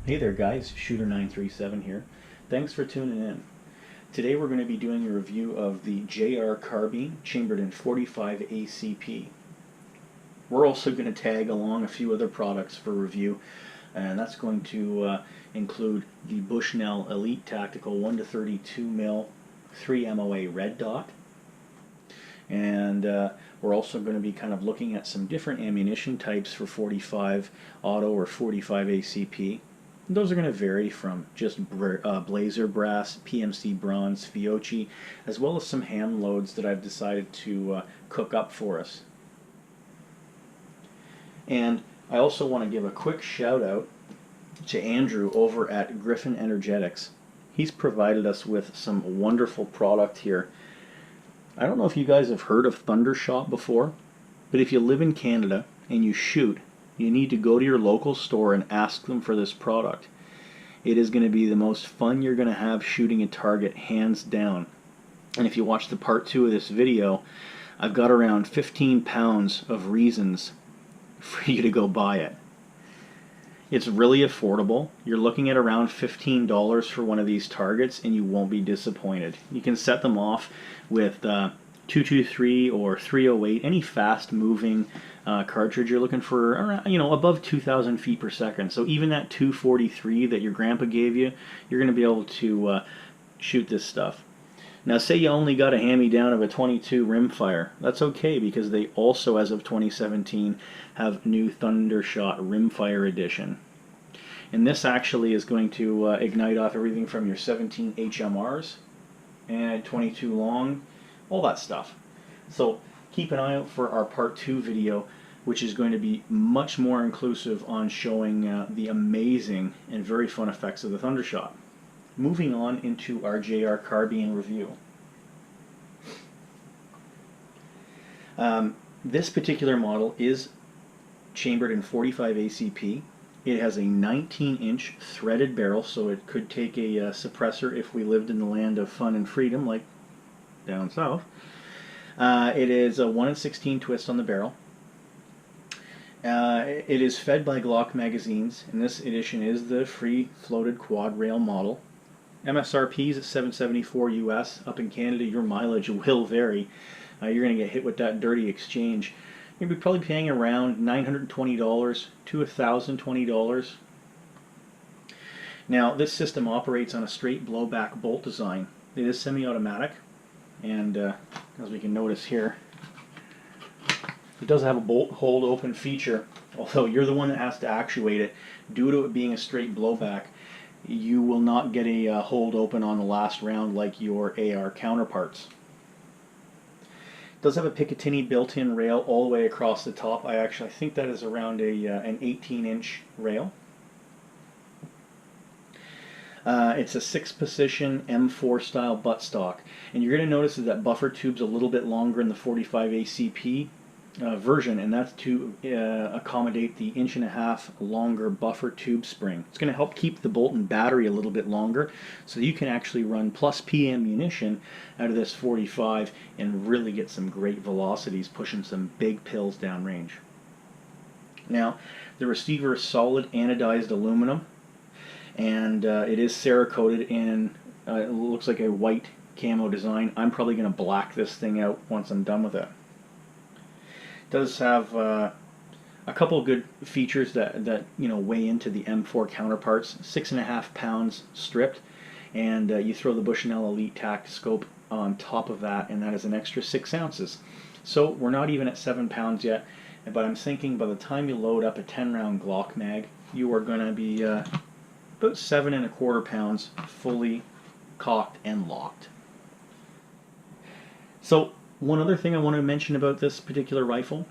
Hey there guys, Shooter937 here. Thanks for tuning in. Today we're going to be doing a review of the JR Carbine chambered in 45 ACP. We're also going to tag along a few other products for review, and that's going to include the Bushnell Elite Tactical 1x32mm 3 MOA red dot. And we're also going to be kind of looking at some different ammunition types for 45 auto or 45 ACP. Those are going to vary from just blazer brass, PMC bronze, Fiocchi, as well as some hand loads that I've decided to cook up for us. And I also want to give a quick shout out to Andrew over at Gryphon Energetics. He's provided us with some wonderful product here. I don't know if you guys have heard of Thundershot before, but if you live in Canada and you shoot, you need to go to your local store and ask them for this product. It is going to be the most fun you're going to have shooting a target, hands down. And if you watch the part 2 of this video, I've got around 15 pounds of reasons for you to go buy it. It's really affordable. You're looking at around $15 for one of these targets and you won't be disappointed. You can set them off with 223 or 308, any fast moving cartridge. You're looking for around, above 2,000 feet per second. So even that 243 that your grandpa gave you, you're going to be able to shoot this stuff. Now say you only got a hand-me-down of a 22 Rimfire. That's okay, because they also, as of 2017, have new Thundershot Rimfire edition. And this actually is going to ignite off everything from your 17 HMRs and 22 long, all that stuff. So keep an eye out for our part 2 video, which is going to be much more inclusive on showing the amazing and very fun effects of the Thundershot. Moving on into our JR Carbine review. This particular model is chambered in 45 ACP. It has a 19-inch threaded barrel, so it could take a suppressor if we lived in the land of fun and freedom, like down south. It is a 1/16 twist on the barrel. It is fed by Glock magazines, and this edition is the free floated quad rail model. MSRP is at $774 US. Up in Canada, your mileage will vary. You're going to get hit with that dirty exchange. You're going to be probably paying around $920 to $1,020. Now, this system operates on a straight blowback bolt design. It is semi-automatic, and as we can notice here, it does have a bolt hold open feature, although you're the one that has to actuate it. Due to it being a straight blowback, you will not get a hold open on the last round like your AR counterparts. It does have a Picatinny built-in rail all the way across the top. I think that is around an 18-inch rail. It's a 6-position M4 style buttstock, and you're going to notice that buffer tube's a little bit longer in the 45 ACP version, and that's to accommodate the 1.5-inch longer buffer tube spring. It's going to help keep the bolt and battery a little bit longer, so you can actually run plus P ammunition out of this 45 and really get some great velocities, pushing some big pills downrange. Now, the receiver is solid anodized aluminum, and it is Cerakoted in it looks like a white camo design. I'm probably going to black this thing out once I'm done with it. Does have a couple of good features that weigh into the M4 counterparts. 6.5 pounds stripped, and you throw the Bushnell Elite Tac scope on top of that, and that is an extra 6 ounces. So we're not even at 7 pounds yet, but I'm thinking by the time you load up a 10-round Glock mag, you are going to be about 7.25 pounds fully cocked and locked. So one other thing I want to mention about this particular rifle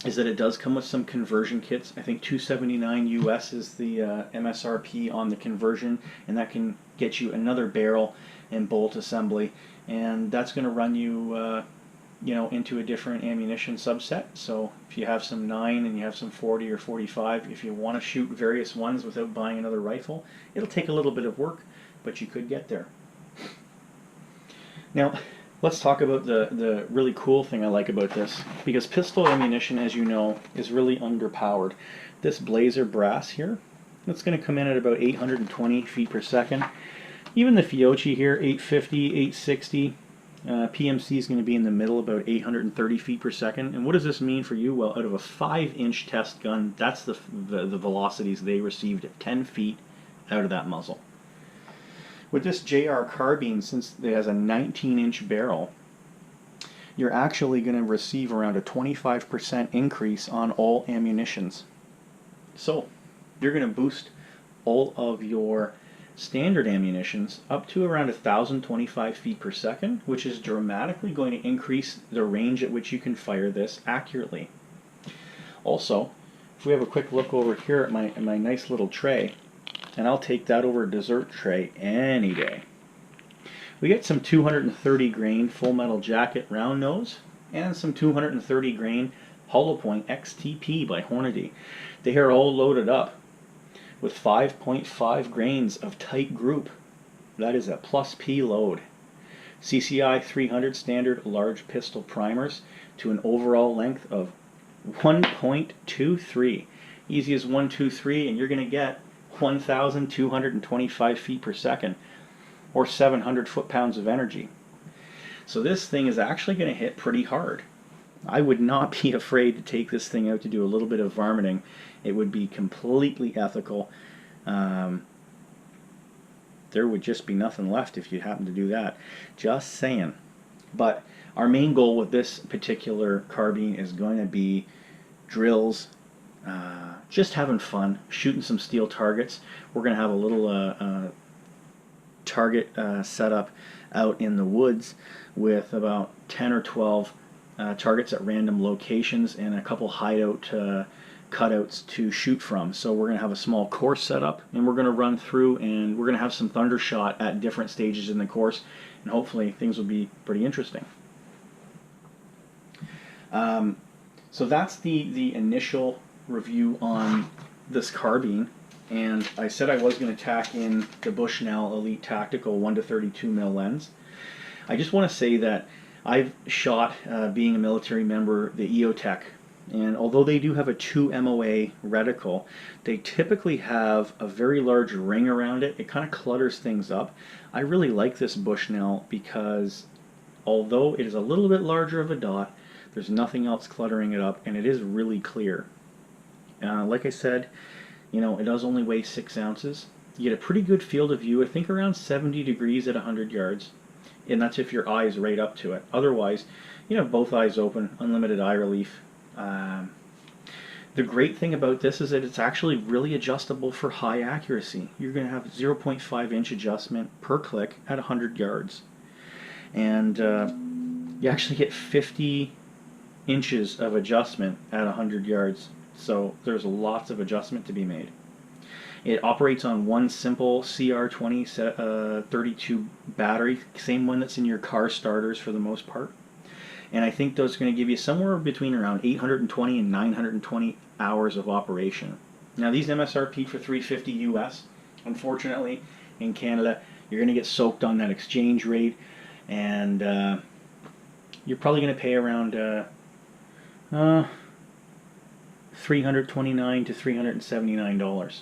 is that it does come with some conversion kits. I think $279 US is the MSRP on the conversion, and that can get you another barrel and bolt assembly, and that's going to run you into a different ammunition subset. So if you have some 9 and you have some 40 or 45, if you want to shoot various ones without buying another rifle, it'll take a little bit of work, but you could get there. Now, let's talk about the really cool thing I like about this, because pistol ammunition, as you know, is really underpowered. This blazer brass here It's going to come in at about 820 feet per second. Even the Fiocchi here, 850, 860. PMC is going to be in the middle, about 830 feet per second. And what does this mean for you? Well, out of a 5-inch test gun, that's the velocities they received at 10 feet out of that muzzle. With this JR carbine, since it has a 19-inch barrel, you're actually going to receive around a 25% increase on all ammunitions. So you're going to boost all of your standard ammunitions up to around 1,025 feet per second, which is dramatically going to increase the range at which you can fire this accurately. Also, if we have a quick look over here at my nice little tray, and I'll take that over a dessert tray any day. We get some 230 grain full metal jacket round nose and some 230 grain hollow point XTP by Hornady. They are all loaded up with 5.5 grains of tight group. That is a plus P load. CCI 300 standard large pistol primers to an overall length of 1.23. Easy as 123, and you're going to get 1,225 feet per second, or 700 foot-pounds of energy. So this thing is actually going to hit pretty hard. I would not be afraid to take this thing out to do a little bit of varminting. It would be completely ethical. There would just be nothing left if you happen to do that. Just saying. But our main goal with this particular carbine is going to be drills, just having fun, shooting some steel targets. We're going to have a little target set up out in the woods with about 10 or 12 targets at random locations and a couple hideout cutouts to shoot from. So we're going to have a small course set up, and we're going to run through, and we're going to have some Thundershot at different stages in the course, and hopefully things will be pretty interesting. So that's the initial review on this carbine, and I said I was going to tack in the Bushnell Elite Tactical 1x32mm lens. I just want to say that I've shot, being a military member, the EOTech, and although they do have a 2 MOA reticle, they typically have a very large ring around it. It kind of clutters things up. I really like this Bushnell because although it is a little bit larger of a dot, there's nothing else cluttering it up, and it is really clear. Like I said, it does only weigh 6 ounces. You get a pretty good field of view, I think around 70 degrees at 100 yards. And that's if your eye is right up to it. Otherwise, you have both eyes open, unlimited eye relief. The great thing about this is that it's actually really adjustable for high accuracy. You're going to have 0.5 inch adjustment per click at 100 yards. And you actually get 50 inches of adjustment at 100 yards. So there's lots of adjustment to be made. It operates on one simple CR20 32 battery, same one that's in your car starters for the most part. And I think those are going to give you somewhere between around 820 and 920 hours of operation. Now these MSRP for $350 US. Unfortunately, in Canada, you're going to get soaked on that exchange rate, and you're probably going to pay around $329 to $379.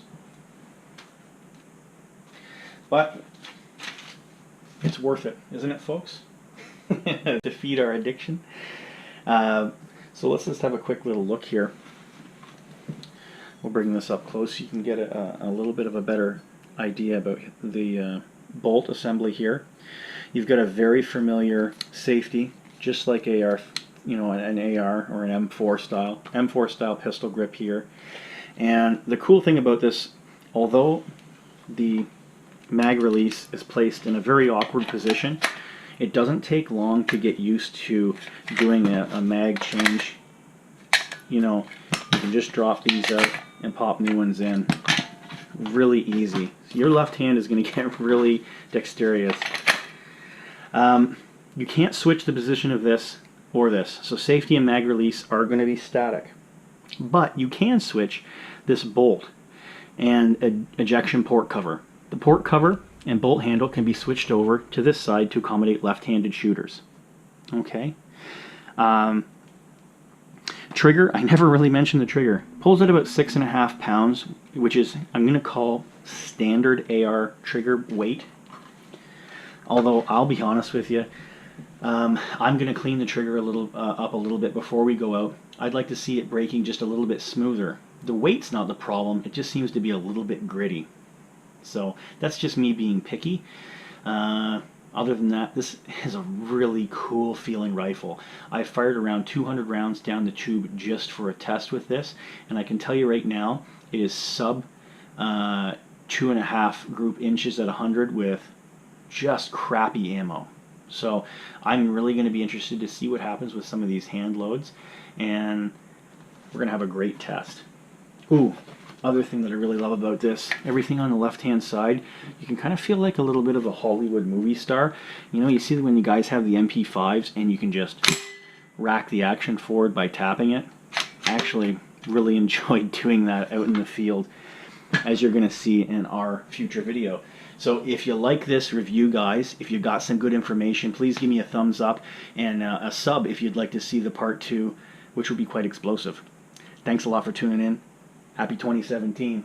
But it's worth it, isn't it, folks? To feed our addiction. So let's just have a quick little look here. We'll bring this up close so you can get a little bit of a better idea about the bolt assembly here. You've got a very familiar safety, just like AR, an AR or an M4 style pistol grip here. And the cool thing about this, although the mag release is placed in a very awkward position, it doesn't take long to get used to doing a mag change. You can just drop these out and pop new ones in. Really easy. So your left hand is going to get really dexterous. You can't switch the position of this or this. So safety and mag release are going to be static. But you can switch this bolt and ejection port cover. The port cover and bolt handle can be switched over to this side to accommodate left-handed shooters. Okay. Trigger, I never really mentioned the trigger. Pulls at about 6.5 pounds, which is, I'm going to call standard AR trigger weight. Although, I'll be honest with you, I'm going to clean the trigger up a little bit before we go out. I'd like to see it breaking just a little bit smoother. The weight's not the problem, it just seems to be a little bit gritty. So that's just me being picky. Other than that, this is a really cool feeling rifle. I fired around 200 rounds down the tube just for a test with this, and I can tell you right now, it is sub 2.5 group inches at 100 with just crappy ammo. So I'm really going to be interested to see what happens with some of these hand loads, and we're going to have a great test. Ooh, other thing that I really love about this, everything on the left hand side, you can kind of feel like a little bit of a Hollywood movie star. You know, you see when you guys have the MP5s and you can just rack the action forward by tapping it. I actually really enjoyed doing that out in the field, as you're going to see in our future video. So if you like this review, guys, if you got some good information, please give me a thumbs up and a sub if you'd like to see the part 2, which will be quite explosive. Thanks a lot for tuning in. Happy 2017.